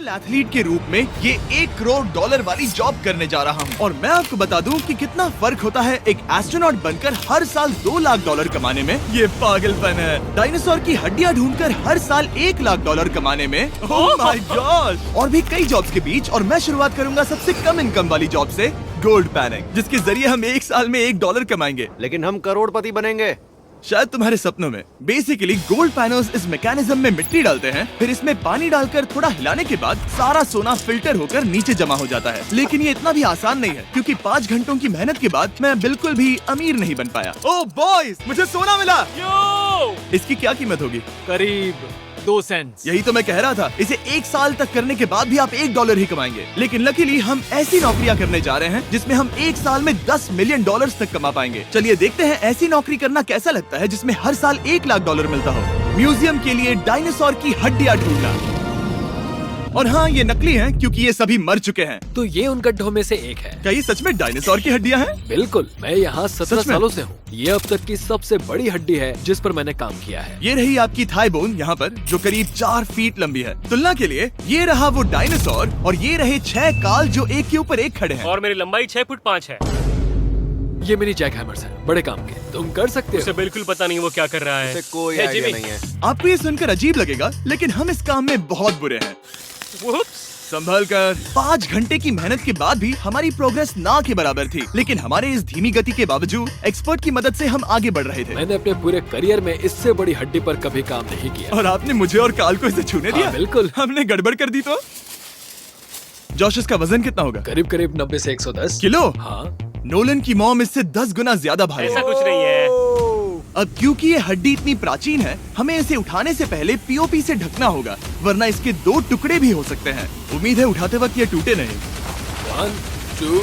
Professional athlete के रूप में ये $1 करोड़ वाली जॉब करने जा रहा हूँ। और मैं आपको बता दूं कि कितना फर्क होता है एक एस्ट्रोनॉट बनकर हर साल $2 लाख कमाने में। ये पागलपन है। डायनासोर की हड्डियाँ ढूंढकर हर साल $1 लाख कमाने में। Oh my God. और भी कई जॉब्स के बीच, और मैं शुरुआत करूंगा सबसे कम इनकम वाली जॉब से, गोल्ड पैनिंग, जिसके जरिए हम एक साल में $1 कमाएंगे। लेकिन हम करोड़पति बनेंगे शायद तुम्हारे सपनों में। बेसिकली गोल्ड पैनर्स इस मैकेनिज्म में मिट्टी डालते हैं, फिर इसमें पानी डालकर थोड़ा हिलाने के बाद सारा सोना फिल्टर होकर नीचे जमा हो जाता है। लेकिन ये इतना भी आसान नहीं है, क्योंकि 5 घंटों की मेहनत के बाद मैं बिल्कुल भी अमीर नहीं बन पाया। ओह बॉयज, मुझे सोना मिला। इसकी क्या कीमत होगी? करीब 2 सेंट्स। यही तो मैं कह रहा था। इसे 1 साल तक करने के बाद भी आप $1 ही कमाएंगे। लेकिन लकीली हम ऐसी नौकरियां करने जा रहे हैं जिसमें हम 1 साल में $10 मिलियन तक कमा पाएंगे। चलिए देखते हैं ऐसी नौकरी करना कैसा लगता है जिसमें हर साल $1 लाख मिलता हो। म्यूजियम के लिए डायनासोर की हड्डियां ढूंढना। और हाँ, ये नकली हैं क्योंकि ये सभी मर चुके हैं। तो ये उन गड्ढों में से एक है। क्या ये सच में डायनासोर की हड्डियां हैं? बिल्कुल, मैं यहाँ 17 सच में? सालों से हूँ। ये अब तक की सबसे बड़ी हड्डी है जिस पर मैंने काम किया है। ये रही आपकी थाई बोन यहाँ पर, जो करीब 4 फीट लंबी है। तुलना के लिए ये रहा वो डायनासोर, और ये रहे 6 काल जो एक के ऊपर एक खड़े हैं। और मेरी लंबाई 6 फुट 5 है। ये मेरी जैक हैमर्स है, बड़े काम के। तुम कर सकते उसे हो। बिल्कुल पता नहीं वो क्या कर रहा है। उसे कोई Hey, आइडिया Jimmy। नहीं है। आपको ये सुनकर अजीब लगेगा, लेकिन हम इस काम में बहुत बुरे हैं। Whoops। संभल कर। 5 घंटे की मेहनत के बाद भी हमारी प्रोग्रेस ना के बराबर थी। लेकिन हमारे इस धीमी गति के बावजूद एक्सपर्ट की मदद से हम आगे बढ़ रहे थे। मैंने अपने पूरे करियर में इससे बड़ी हड्डी पर कभी काम नहीं किया। और आपने मुझे और काल को इसे छूने दिया? हाँ, बिल्कुल। हमने गड़बड़ कर दी तो? जोश, इसका वजन कितना होगा? करीब करीब 90 से 110 किलो। हाँ। नोलन की मॉम इससे 10 गुना ज्यादा भारी ऐसा है। कुछ नहीं है। अब क्योंकि ये हड्डी इतनी प्राचीन है, हमें इसे उठाने से पहले पीओपी से ढकना होगा, वरना इसके 2 टुकड़े भी हो सकते हैं। उम्मीद है उठाते वक्त ये टूटे नहीं। 1 2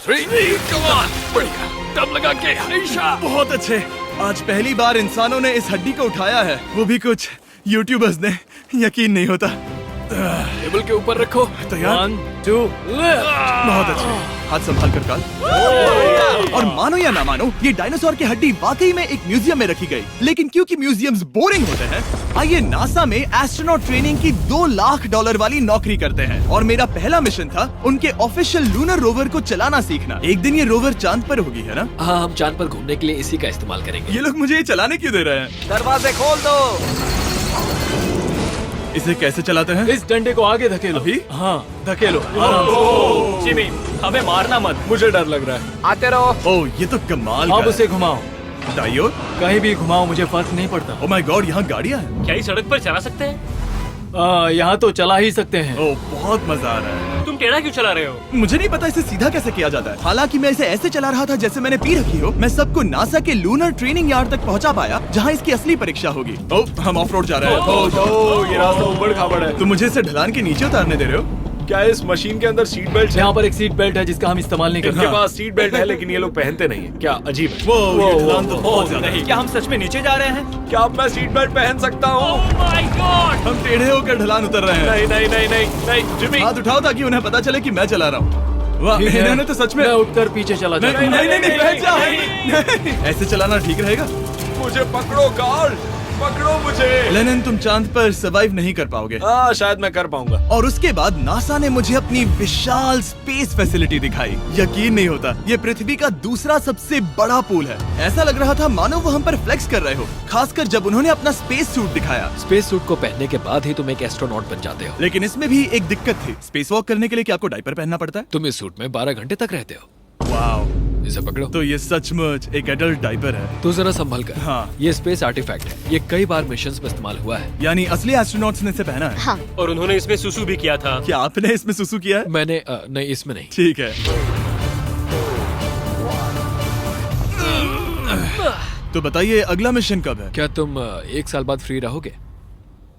3 कम ऑन। बढ़िया, दम लगा के। हमेशा। बहुत अच्छे। आज पहली बार इंसानों ने इस हड्डी को उठाया है, वो भी कुछ यूट्यूबर्स ने। यकीन नहीं होता। टेबल के ऊपर रखो। तैयार? 1 2 बहुत अच्छे। हाथ संभाल कर काल। और मानो या ना मानो, ये डायनासोर की हड्डी वाकई में एक म्यूजियम में रखी गई। लेकिन क्योंकि म्यूजियम्स बोरिंग होते हैं, आइए नासा में एस्ट्रोनॉट ट्रेनिंग की $2 लाख वाली नौकरी करते हैं। और मेरा पहला मिशन था उनके ऑफिशियल लूनर रोवर को चलाना सीखना। एक दिन ये रोवर चांद पर होगी, है ना? हाँ, हम चांद पर घूमने के लिए इसी का इस्तेमाल करेंगे। ये लोग मुझे ये चलाने क्यों दे रहे हैं? दरवाजे खोल दो। इसे कैसे चलाते हैं? इस डंडे को आगे धकेलो। अभी? हाँ, धकेलो। जिमी, हमें मारना मत। मुझे डर लग रहा है। आते रहो। ओह, ये तो कमाल अब का है। उसे घुमाओ। दाईं ओर? कहीं भी घुमाओ, मुझे फर्क नहीं पड़ता। ओह माय गॉड, यहाँ गाड़ियाँ हैं। क्या इस सड़क पर चला सकते हैं? यहाँ तो चला ही सकते हैं। ओह, बहुत मजा आ रहा है। तुम टेढ़ा क्यों चला रहे हो? मुझे नहीं पता इसे सीधा कैसे किया जाता है। हालांकि मैं इसे ऐसे चला रहा था जैसे मैंने पी रखी हो। मैं सबको नासा के लूनर ट्रेनिंग यार्ड तक पहुंचा पाया, जहां इसकी असली परीक्षा होगी। ओह, हम ऑफ रोड जा रहे हैं। ओह, ये रास्ता ऊबड़ खाबड़ है। तुम मुझे इसे ढलान के नीचे उतारने दे रहे हो? क्या इस मशीन के अंदर सीट बेल्ट है? यहाँ पर एक सीट बेल्ट है जिसका हम इस्तेमाल नहीं करते। इनके पास सीट बेल्ट है, लेकिन ये लोग पहनते नहीं है। क्या अजीब है। वो, ये ढलान तो बहुत ज्यादा है। क्या हम सच में नीचे जा रहे हैं? क्या अब मैं सीट बेल्ट पहन सकता हूँ? Oh my God! हम टेढ़े होकर ढलान उतर रहे हैं। नहीं नहीं नहीं नहीं नहीं जिमी। हाथ उठाओ ताकि उन्हें पता चले कि मैं चला रहा हूँ। वाह, ठीक है। इन्होंने तो सच में। मैं उठकर पीछे चला नहीं जाता नहीं हूँ। नहीं, बैठ जा। नहीं, ऐसे चलाना ठीक रहेगा? मुझे पकड़ो कार्ल, पकड़ो मुझे। लेनिन, तुम चांद पर सर्वाइव नहीं कर पाओगे। शायद मैं कर पाऊंगा। और उसके बाद नासा ने मुझे अपनी विशाल स्पेस फैसिलिटी दिखाई। यकीन नहीं होता, ये पृथ्वी का दूसरा सबसे बड़ा पूल है। ऐसा लग रहा था मानो वो हम पर फ्लेक्स कर रहे हो, खासकर जब उन्होंने अपना स्पेस सूट दिखाया। स्पेस सूट को पहनने के बाद ही तुम एक एस्ट्रोनॉट बन जाते हो। लेकिन इसमें भी एक दिक्कत थी। स्पेस वॉक करने के लिए क्या आपको डायपर पहनना पड़ता है? तुम इस सूट में 12 घंटे तक रहते हो। वाओ, इसे पकड़ो। तो ये सचमुच एक एडल्ट डायपर है। तो जरा संभल कर। हाँ। ये स्पेस आर्टिफैक्ट है। ये कई बार मिशंस में इस्तेमाल हुआ है। यानी असली एस्ट्रोनॉट्स ने इसे पहना है? हाँ। और उन्होंने इसमें सुसु भी किया था। क्या आपने इसमें सुसु किया है? मैंने नहीं, इसमें नहीं। ठीक है। तो बताइए अगला मिशन कब है? क्या तुम 1 साल बाद फ्री रहोगे?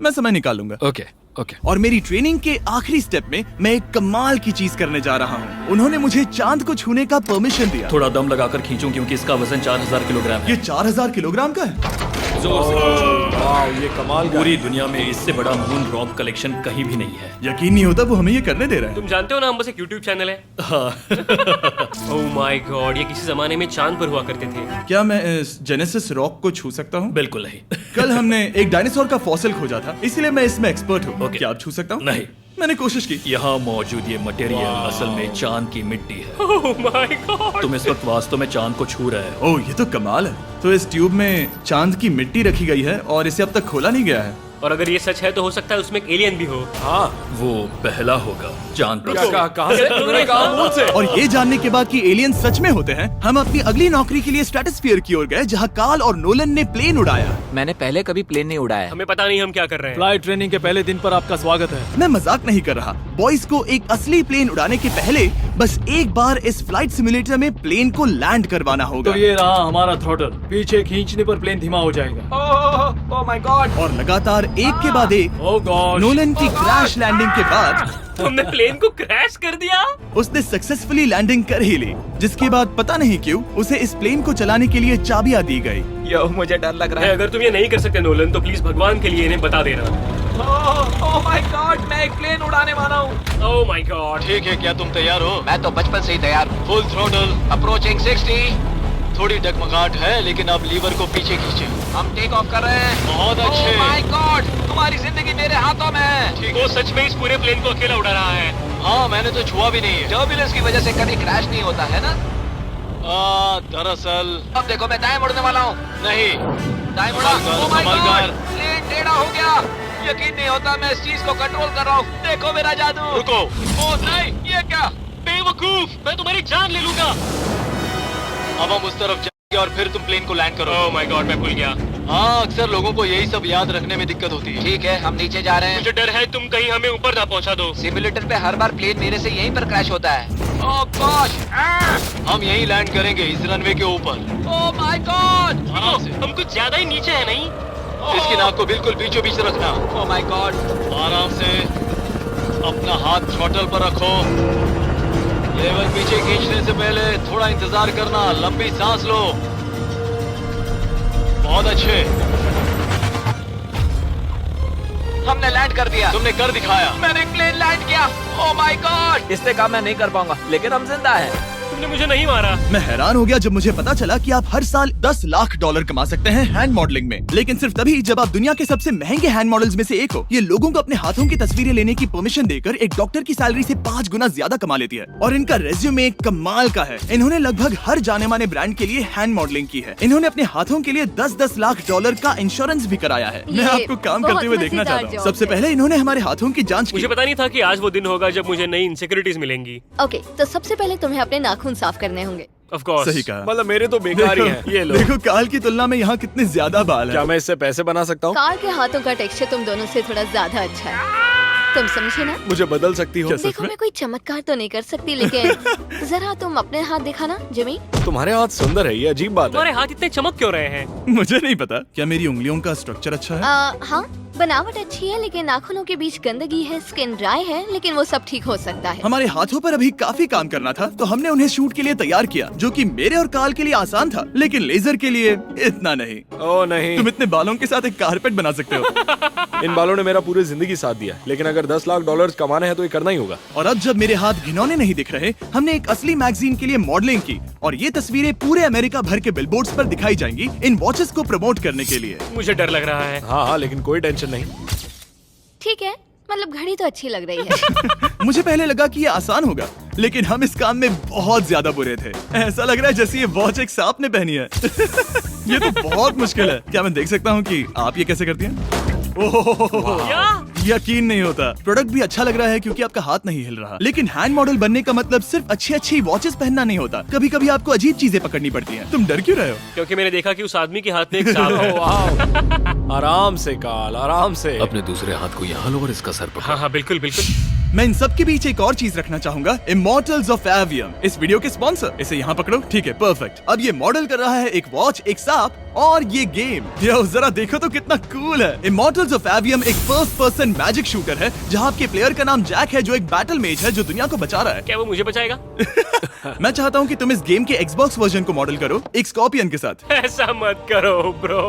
मैं समय निकाल लूंगा। Okay okay. और मेरी ट्रेनिंग के आखिरी स्टेप में मैं एक कमाल की चीज करने जा रहा हूँ। उन्होंने मुझे चांद को छूने का परमिशन दिया। थोड़ा दम लगाकर खींचूं क्योंकि इसका वजन 4000 किलोग्राम है। ये 4000 किलोग्राम का है? जोर से खींचो। वाह, ये कमाल का। पूरी दुनिया में इससे बड़ा मून रॉक कलेक्शन कहीं भी नहीं है। यकीन नहीं होता वो हमें ये करने दे रहे हैं। तुम जानते हो ना, हम बस एक YouTube चैनल है। Oh my God! ये किसी जमाने में चांद पर हुआ करते थे। क्या मैं इस जेनेसिस रॉक को छू सकता हूँ? बिल्कुल नहीं। कल हमने एक डायनासोर का फॉसिल खोजा था, इसलिए मैं इसमें एक्सपर्ट हूँ। ओके। क्या आप छू सकता हूँ? नहीं। मैंने कोशिश की। यहाँ मौजूद ये मटेरियल असल में चांद की मिट्टी है। Oh my God. तुम इस वक्त वास्तव में चांद को छू रहे हो। ओह, ये तो कमाल है। तो इस ट्यूब में चांद की मिट्टी रखी गई है और इसे अब तक खोला नहीं गया है। और अगर ये सच है तो हो सकता है उसमें एक एलियन भी हो। हाँ, वो पहला होगा चांद पर। क्या कहा से? तुमने कहा मुंह से? और ये जानने के बाद कि एलियन सच में होते हैं, हम अपनी अगली नौकरी के लिए स्ट्रेटोस्फीयर की ओर गए, जहाँ कार्ल और नोलन ने प्लेन उड़ाया। मैंने पहले कभी प्लेन नहीं उड़ाया। हमें पता नहीं हम क्या कर रहे हैं। फ्लाइट ट्रेनिंग के पहले दिन पर आपका स्वागत है। मैं मजाक नहीं कर रहा। बॉयज को एक असली प्लेन उड़ाने के पहले बस एक बार इस फ्लाइट सिमुलेटर में प्लेन को लैंड करवाना होगा। तो ये रहा हमारा थ्रॉटल। पीछे खींचने पर प्लेन धीमा हो जाएगा। Oh my God. और लगातार एक के बाद एक ओह गॉड। नोलन की क्रैश लैंडिंग के बाद तुमने प्लेन को क्रैश कर दिया। उसने सक्सेसफुली लैंडिंग कर ही ली, जिसके बाद पता नहीं क्यों उसे इस प्लेन को चलाने के लिए चाबियां दी गई। यो, मुझे डर लग रहा है। अगर तुम ये नहीं कर सकते नोलन तो प्लीज भगवान के लिए इन्हें बता देना। ओह माय गॉड, मैं एक प्लेन उड़ाने वाला हूँ। Oh my God. ठीक है, क्या तुम तैयार हो? मैं तो बचपन से ही तैयार हूँ। Full throttle, approaching 60। थोड़ी डगमगाहट है लेकिन अब लीवर को पीछे खींचे। हम टेक ऑफ कर रहे हैं। बहुत अच्छे। ओह माय गॉड, तुम्हारी जिंदगी मेरे हाथों में है। वो सच में इस पूरे प्लेन को अकेला उड़ा रहा है। हाँ, मैंने तो छुआ भी नहीं है। टर्बुलेंस की वजह से कभी क्रैश नहीं होता है ना? दरअसल अब देखो, मैं दाएं मुड़ने वाला हूँ। नहीं। दाएं मुड़ा। ओह माय संभल गॉड, कर। प्लेन टेढ़ा हो गया। यकीन नहीं होता मैं इस चीज को कंट्रोल कर रहा हूँ। देखो मेरा जादू। रुको। ओह नहीं, ये क्या? बेवकूफ, मैं तुम्हारी जान ले लूंगा। अब हम उस तरफ जाएंगे और फिर तुम प्लेन को लैंड करो। ओह माय गॉड, मैं भूल गया। हाँ, अक्सर लोगों को यही सब याद रखने में दिक्कत होती है। ठीक है, हम नीचे जा रहे हैं। मुझे डर है तुम कहीं हमें ऊपर ना पहुंचा दो। सिमुलेटर पे हर बार प्लेन मेरे से यहीं पर क्रैश होता है। ओह गॉश। हम यहीं लैंड करेंगे, इस रनवे के ऊपर। Oh my God. आराम से। हम कुछ ज्यादा ही नीचे है नहीं? इसकी नाक को बिल्कुल बीचों बीच रखना। Oh my God. आराम से अपना हाथ थ्रॉटल पर रखो। लेवल पीछे खींचने से पहले थोड़ा इंतजार करना। लंबी सांस लो। बहुत अच्छे। हमने लैंड कर दिया। तुमने कर दिखाया। मैंने प्लेन लैंड किया। Oh my God. इससे काम मैं नहीं कर पाऊंगा, लेकिन हम जिंदा हैं। तुमने मुझे नहीं मारा। मैं हैरान हो गया जब मुझे पता चला कि आप हर साल 10 लाख डॉलर कमा सकते हैं हैंड मॉडलिंग में, लेकिन सिर्फ तभी जब आप दुनिया के सबसे महंगे हैंड मॉडल्स में से एक हो। ये लोगों को अपने हाथों की तस्वीरें लेने की परमिशन देकर एक डॉक्टर की सैलरी से 5 गुना ज्यादा कमा लेती है। और इनका रेज्यूमे कमाल का है। इन्होंने लगभग हर जाने माने ब्रांड के लिए हैंड मॉडलिंग की है। इन्होंने अपने हाथों के लिए 10-10 लाख डॉलर का इंश्योरेंस भी कराया है। मैं आपको काम बहुत करते हुए देखना मजेदार चाहता हूँ। जॉब सबसे है। पहले इन्होंने हमारे हाथों की जांच की। मुझे पता नहीं था कि आज वो दिन होगा जब मुझे नई इनसिक्योरिटीज मिलेंगी। ओके, तो सबसे पहले तुम्हें अपने नाखून साफ करने होंगे। Of course. सही कहा। मतलब मेरे तो बेकार ही हैं। ये लो। देखो काल की तुलना में यहाँ कितने ज्यादा बाल क्या हैं। मैं इससे पैसे बना सकता हूँ? कार के हाथों का टेक्सचर तुम दोनों से थोड़ा ज्यादा अच्छा है। तुम समझे ना? मुझे बदल सकती हो? देखो, मैं कोई चमत्कार तो नहीं कर सकती, लेकिन जरा तुम अपने हाथ दिखाना जिमी। तुम्हारे हाथ सुंदर है, ये अजीब बात है। तुम्हारे हाथ इतने चमक क्यों रहे हैं? मुझे नहीं पता। क्या मेरी उंगलियों का स्ट्रक्चर अच्छा है? हाँ, बनावट अच्छी है, लेकिन नाखूनों के बीच गंदगी है, स्किन ड्राई है, लेकिन वो सब ठीक हो सकता है। हमारे हाथों पर अभी काफी काम करना था, तो हमने उन्हें शूट के लिए तैयार किया, जो कि मेरे और काल के लिए आसान था, लेकिन लेजर के लिए इतना नहीं। ओह नहीं। तुम इतने बालों के साथ एक कारपेट बना सकते हो। इन बालों ने मेरा पूरी जिंदगी साथ दिया, लेकिन अगर 10 लाख डॉलर कमाने हैं तो ये करना ही होगा। और अब जब मेरे हाथ घिनौने नहीं दिख रहे, हमने एक असली मैगजीन के लिए मॉडलिंग की, और ये तस्वीरें पूरे अमेरिका भर के बिलबोर्ड्स पर दिखाई जाएंगी इन वॉचेस को प्रमोट करने के लिए। मुझे डर लग रहा है। हाँ, लेकिन कोई टेंशन नहीं। ठीक है, मतलब घड़ी तो अच्छी लग रही है। मुझे पहले लगा कि ये आसान होगा, लेकिन हम इस काम में बहुत ज्यादा बुरे थे। ऐसा लग रहा है जैसे ये वॉच एक सांप ने पहनी है। ये तो बहुत मुश्किल है। क्या मैं देख सकता हूँ कि आप ये कैसे करती हैं? ओह, यकीन नहीं होता। प्रोडक्ट भी अच्छा लग रहा है क्योंकि आपका हाथ नहीं हिल रहा, लेकिन हैंड मॉडल बनने का मतलब सिर्फ अच्छी वॉचेस पहनना नहीं होता। कभी कभी आपको अजीब चीजें पकड़नी पड़ती हैं। तुम डर क्यों रहे हो? क्योंकि मैंने देखा कि उस आदमी के हाथ में एक सांप है। वाह। आराम से काल, आराम से। अपने दूसरे हाथ को यहाँ लो और इसका सर पकड़ो। हाँ हाँ, बिल्कुल बिल्कुल। मैं इन सब के बीच एक और चीज रखना चाहूंगा, इमॉर्टल्स ऑफ एवियम, इस वीडियो के स्पॉन्सर। इसे यहाँ पकड़ो। ठीक है, परफेक्ट। अब ये मॉडल कर रहा है एक वॉच, एक सांप और ये गेम। यो, जरा देखो तो कितना कूल है। इमॉर्टल्स ऑफ एवियम एक फर्स्ट पर्सन मैजिक शूटर है, जहाँ आपके प्लेयर का नाम जैक है, जो एक बैटल मेज है जो दुनिया को बचा रहा है। क्या वो मुझे बचाएगा? मैं चाहता हूँ कि तुम इस गेम के Xbox वर्जन को मॉडल करो, एक स्कॉर्पियन के साथ। ऐसा मत करो ब्रो।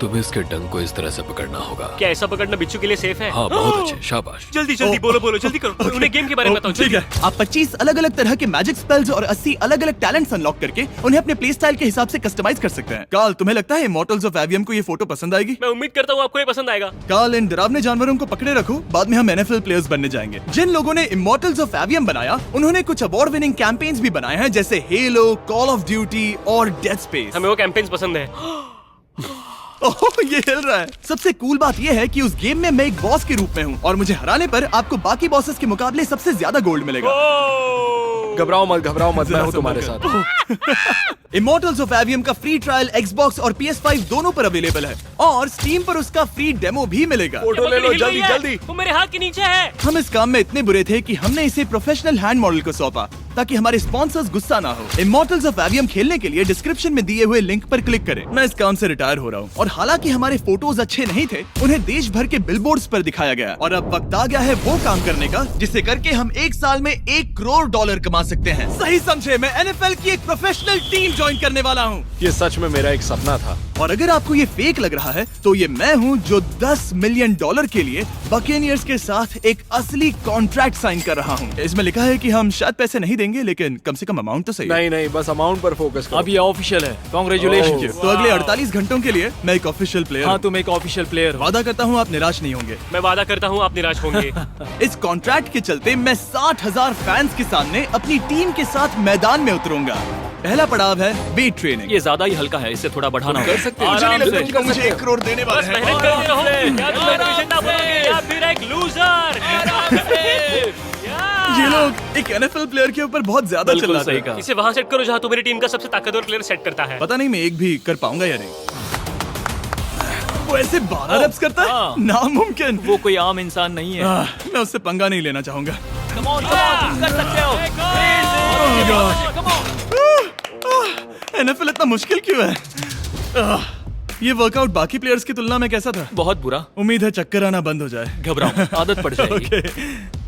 तुम्हें इसके डंक को इस तरह से पकड़ना होगा। क्या ऐसा पकड़ना बिच्छू के लिए सेफ है? हाँ, बहुत अच्छे, शाबाश। जल्दी जल्दी बोलो बोलो, जल्दी करो। उन्हें गेम के बारे में बताओ। ठीक है, आप 25 अलग अलग तरह के मैजिक स्पेल्स और 80 अलग अलग टैलेंट्स अनलॉक करके उन्हें अपने प्ले स्टाइल के हिसाब से कस्टमाइज कर सकते हैं। काल, तुम्हें तुम्हें लगता है इमॉर्टल्स ऑफ एवियम को ये फोटो पसंद आएगी? मैं उम्मीद करता हूँ आपको ये पसंद आएगा। कार्ल, इन डरावने जानवरों को पकड़े रखो, बाद में हम NFL प्लेयर्स बनने जाएंगे। जिन लोगों ने इमॉर्टल्स ऑफ एवियम बनाया, उन्होंने कुछ अवार्ड विनिंग कैंपेन्स भी बनाए हैं, जैसे हेलो, कॉल ऑफ ड्यूटी और डेड स्पेस। हमें वो कैंपेन्स पसंद है। ओह, ये हिल रहा है। सबसे कूल बात ये है कि उस गेम में मैं एक बॉस के रूप में हूँ और मुझे हराने पर आपको बाकी बॉसेस के मुकाबले सबसे ज्यादा गोल्ड मिलेगा। घबराओ मत, मैं हूँ तुम्हारे साथ। इमॉर्टल्स ऑफ एवियम का फ्री ट्रायल Xbox और PS5 दोनों पर अवेलेबल है और Steam पर उसका फ्री डेमो भी मिलेगा। फोटो ले लो जल्दी जल्दी। वो मेरे हाथ के नीचे है। हम इस काम में इतने बुरे थे कि हमने इसे प्रोफेशनल हैंड मॉडल को सौंपा ताकि हमारे स्पॉन्सर्स गुस्सा ना हो। इमॉर्टल्स ऑफ एवियम खेलने के लिए डिस्क्रिप्शन में दिए हुए लिंक पर क्लिक करें। मैं इस काम से रिटायर हो रहा हूँ और हालांकि हमारे फोटोज अच्छे नहीं थे, उन्हें देश भर के बिलबोर्ड्स पर दिखाया गया और अब वक्त आ गया है वो काम करने का जिसे करके हम एक साल में $1 करोड़ कमा सकते हैं। सही समझे, मैं NFL की एक प्रोफेशनल टीम ज्वाइन करने वाला हूँ। ये सच में मेरा एक सपना था। और अगर आपको ये फेक लग रहा है तो ये मैं हूँ जो $10 मिलियन के लिए बकेनियर्स के साथ एक असली कॉन्ट्रैक्ट साइन कर रहा हूँ। इसमें लिखा है कि हम शायद पैसे नहीं देंगे, लेकिन कम से कम अमाउंट तो सही है। नहीं, बस अमाउंट पर फोकस करो। अब ये ऑफिशियल है। कांग्रेचुलेशन। तो अगले 48 घंटों के लिए मैं एक ऑफिशियल प्लेयर हाँ, हूँ। तुम एक ऑफिशियल प्लेयर हो। वादा करता हूँ आप निराश नहीं होंगे। मैं वादा करता हूँ आप निराश होंगे। इस कॉन्ट्रैक्ट के चलते मैं 60,000 फैंस के सामने अपनी टीम के साथ मैदान में उतरूंगा। पहला पड़ाव है वेट ट्रेनिंग। ये ज्यादा ही हल्का है, इसे थोड़ा बढ़ाना कर होगा। सकते हैं। मुझे नहीं आराम लगता से। कि मुझे 1 करोड़ देने वाले बस हैं। मेहनत करते रहो। क्या तुम मोटिवेशन ना बनोगे या फिर एक लूजर? ये लोग एक NFL प्लेयर के ऊपर बहुत ज्यादा बिल्कुल चिल्लाते सही हैं। कहा। इसे वहाँ सेट करो जहाँ तुम्हारी टीम का सबसे ताकतवर प्लेयर सेट करता है। पता नहीं मैं एक भी कर पाऊंगा या नहीं। वो ऐसे 12 रेप्स करता है, हाँ। नामुमकिन। वो कोई आम इंसान नहीं है। मैं उससे पंगा नहीं लेना चाहूंगा। तुम कर सकते हो। NFL इतना मुश्किल क्यों है? ये वर्कआउट बाकी प्लेयर्स की तुलना में कैसा था? बहुत बुरा। उम्मीद है चक्कर आना बंद हो जाए। घबराओ, आदत पड़ जाएगी। ओके।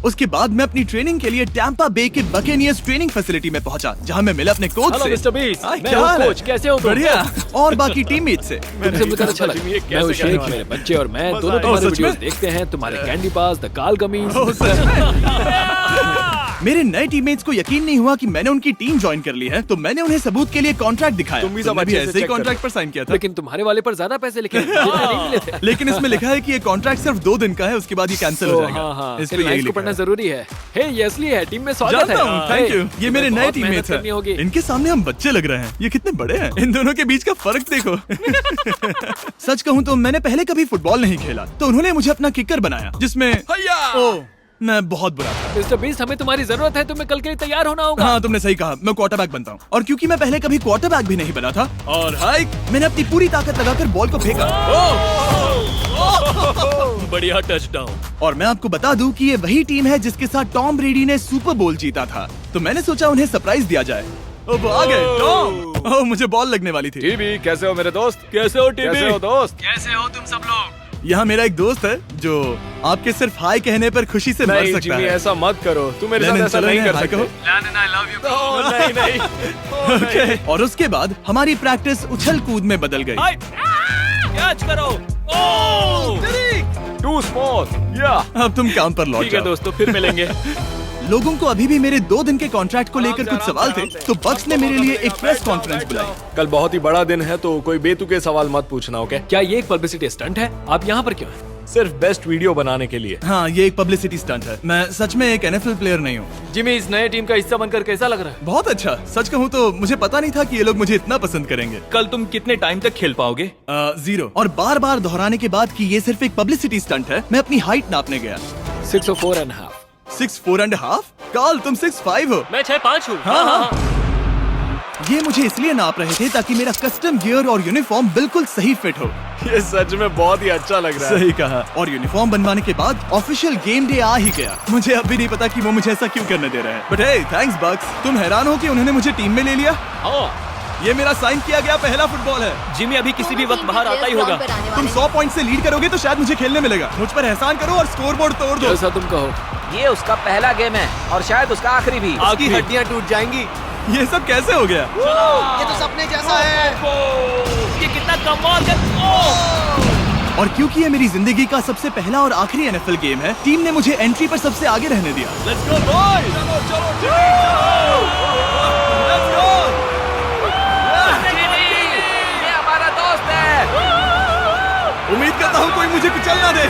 उसके बाद मैं अपनी ट्रेनिंग के लिए टैंपा बे के बकेनियर्स ट्रेनिंग फैसिलिटी में पहुंचा, जहां मैं मिला अपने कोच हेलो से। मिस्टर बीस, हाय, मैं क्या हूँ हाल है? कोच, कैसे हो तुम? बढ़िया। और बाकी टीममेट से। तुमसे मिलकर अच्छा लगा। मैं हूँ शेख, मेरे बच्चे और मैं दोनों तुम्हारे सच में? वीडियोस देखते हैं, तुम्हारे कैंडी पास, द काल कमीज। ओह, सच में? मेरे नए टीममेट्स को यकीन नहीं हुआ कि मैंने उनकी टीम ज्वाइन कर ली है, तो मैंने उन्हें सबूत के लिए कॉन्ट्रैक्ट दिखाया। तुम भी सब तुमने अच्छे से ऐसे ही check करो। कॉन्ट्रैक्ट पर साइन किया था। लेकिन तुम्हारे वाले पर ज्यादा पैसे लिखे हैं, जितने नहीं मिले थे। लेकिन इसमें लिखा है कि ये कॉन्ट्रैक्ट सिर्फ 2 दिन का है, उसके बाद ये कैंसिल हो जाएगा। हाँ, इस पे लाइन्स यही को लिखा पढ़ना है। जरूरी है। हे, ये असली है, टीम में स्वागत है। जानता हूँ, थैंक यू। ये मेरे नए बहुत मेहनत टीममेट्स करनी होगी। हैं। इनके सामने हम बच्चे लग रहे हैं। ये कितने बड़े हैं। इन दोनों के बीच का फर्क देखो। सच कहूँ तो मैंने पहले कभी फुटबॉल नहीं खेला, तो उन्होंने मुझे अपना किकर बनाया, जिसमें ओह, मैं बहुत बुरा था। मिस्टर बीस, हमें तुम्हारी जरूरत है, तुम्हें कल के लिए तैयार होना होगा। हाँ, तुमने सही कहा, मैं क्वार्टरबैक बनता हूँ। और क्योंकि मैं पहले कभी क्वार्टरबैक भी नहीं बना था, और हाइक, मैंने अपनी पूरी ताकत लगाकर बॉल को फेंका। बढ़िया टचडाउन। और मैं आपको बता दूं कि ये वही टीम है जिसके साथ टॉम ब्रेडी ने सुपर बोल जीता था, तो मैंने सोचा उन्हें सरप्राइज दिया जाए। ओ, वो आ गए, टॉम। ओह, मुझे बॉल लगने वाली थी। टीबी, कैसे हो मेरे दोस्त? कैसे हो टीबी? कैसे हो दोस्त? कैसे हो तुम सब लोग? यहाँ मेरा एक दोस्त है जो आपके सिर्फ हाय कहने पर खुशी से मर नहीं सकता जिमी, है। ऐसा मत करो। तुम मेरे साथ लेनिन, ऐसा चलो नहीं इन्हें कर हाय सकते। कहो। ओह, नहीं। ओके। और उसके बाद हमारी प्रैक्टिस उछल कूद में बदल गई। कैच करो। Too small. या अब तुम काम पर लौट ठीक है जाओ। दोस्तों, फिर मिलेंगे। लोगों को अभी भी मेरे 2 दिन के कॉन्ट्रैक्ट को लेकर कुछ सवाल थे, तो बक्स ने मेरे लिए एक प्रेस कॉन्फ्रेंस बुलाई। कल बहुत ही बड़ा दिन है, तो कोई बेतुके सवाल मत पूछना, ओके? क्या ये एक पब्लिसिटी स्टंट है? आप यहाँ पर क्यों हैं? सिर्फ बेस्ट वीडियो बनाने के लिए। हाँ, ये एक पब्लिसिटी स्टंट है। मैं सच में एक NFL प्लेयर नहीं हूँ। जिमी, इस नए टीम का हिस्सा बनकर कैसा लग रहा है? बहुत अच्छा। सच कहूँ तो मुझे पता नहीं था कि ये लोग मुझे इतना पसंद करेंगे। कल तुम कितने टाइम तक खेल पाओगे? 0। और बार बार दोहराने के बाद कि ये सिर्फ एक पब्लिसिटी स्टंट है, मैं अपनी हाइट नापने गया। 6'4.5". 6'4.5"? कार्ल, तुम 6'5" हो। मैं 6'5" हूँ। हाँ। ये मुझे इसलिए नाप रहे थे ताकि मेरा कस्टम गियर और यूनिफॉर्म बिल्कुल सही फिट हो। ये सच में बहुत ही अच्छा लग रहा है। सही कहा। और यूनिफॉर्म बनवाने के बाद ऑफिशियल गेम डे आ ही गया। मुझे अब भी नहीं पता कि वो मुझे ऐसा क्यों करने दे रहे हैं। बट हे, थैंक्स बक्स। तुम हैरान हो कि उन्होंने मुझे टीम में ले लिया? ये मेरा साइन किया गया पहला फुटबॉल है। जिमी अभी किसी भी वक्त बाहर आता ही होगा। तुम 100 पॉइंट से लीड करोगे तो शायद मुझे खेलने मिलेगा। मुझ पर एहसान करो और स्कोर बोर्ड तोड़ दो। जैसा तुम कहो। ये उसका पहला गेम है और शायद उसका आखिरी भी। उसकी हड्डियां टूट जाएंगी। ये सब कैसे हो गया? ये तो सपने जैसा है। ये कितना कमाल है। और क्योंकि ये मेरी जिंदगी का सबसे पहला और आखिरी NFL गेम है, टीम ने मुझे एंट्री पर सबसे आगे रहने दिया। Let's go boys. ये हमारा दोस्त उम्मीद करता हूँ कोई मुझे कुचल ना दे।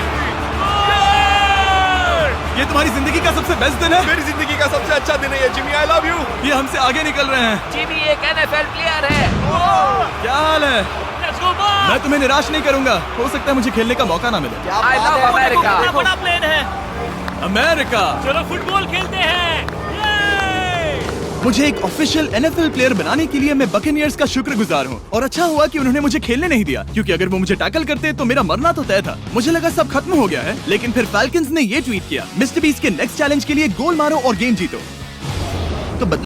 ये तुम्हारी जिंदगी का सबसे बेस्ट दिन है। मेरी जिंदगी का सबसे अच्छा दिन है ये, जिमी। I love you. ये हमसे आगे निकल रहे हैं। जिमी एक NFL प्लेयर है। क्या हाल है? मैं तुम्हें निराश नहीं करूंगा। हो सकता है मुझे खेलने का मौका ना मिले। I love America. बड़ा प्लेन है। अमेरिका। चलो फुटबॉल खेलते हैं। मुझे एक ऑफिशियल NFL प्लेयर बनाने के लिए मैं बकेनियर्स का शुक्रगुजार हूँ। और अच्छा हुआ कि उन्होंने मुझे खेलने नहीं दिया, क्योंकि अगर वो मुझे टैकल करते तो मेरा मरना तो तय था। मुझे लगा सब खत्म हो गया है, लेकिन फिर फैल्कन्स ने ये ट्वीट किया, मिस्टर बीस्ट के नेक्स्ट चैलेंज के लिए गोल मारो और गेम जीतो। तो